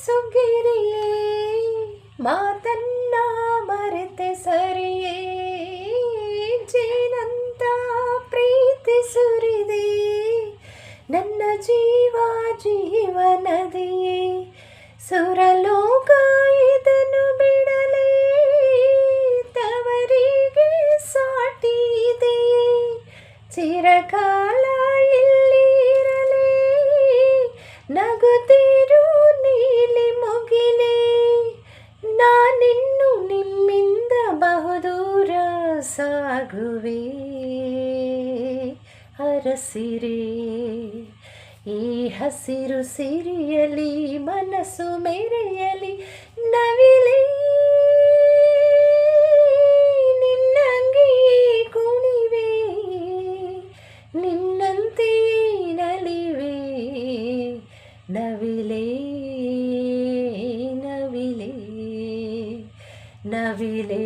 ಸುಗ್ಗಿರಿಯೇ ಮಾತನ್ನ ಮರೆತೆ ಸರಿಯೇ ಜೇನಂತ ಪ್ರೀತಿ ಸುರಿದೆ ನನ್ನ ಜೀವ ಜೀವನದಿಯೇ ಸುರಲೋಕ ಇದನ್ನು ಬಿಡಲೇ ತವರಿಗೆ ಸಾಟಿ ಇದೆಯೇ ಚಿರಕಾಲ ಇಲ್ಲಿ ಇರಲೇ ನಗುತ್ತಿರು ನೀಲಿ ಮುಗಿಲೇ ನಾನಿನ್ನು ನಿಮ್ಮಿಂದ ಬಹುದೂರ ಸಾಗುವೆ ಅರಸಿರೆ ಈ ಹಸಿರು ಸಿರಿಯಲಿ ಮನಸ್ಸು ಮೆರೆಯಲಿ ನವಿಲೇ ನಿನ್ನಂಗೆ ಕುಣಿವೆ ನಿನ್ನಂತೆ ನಲಿವೆ ನವಿಲೇ ನವಿಲೇ ನವಿಲೇ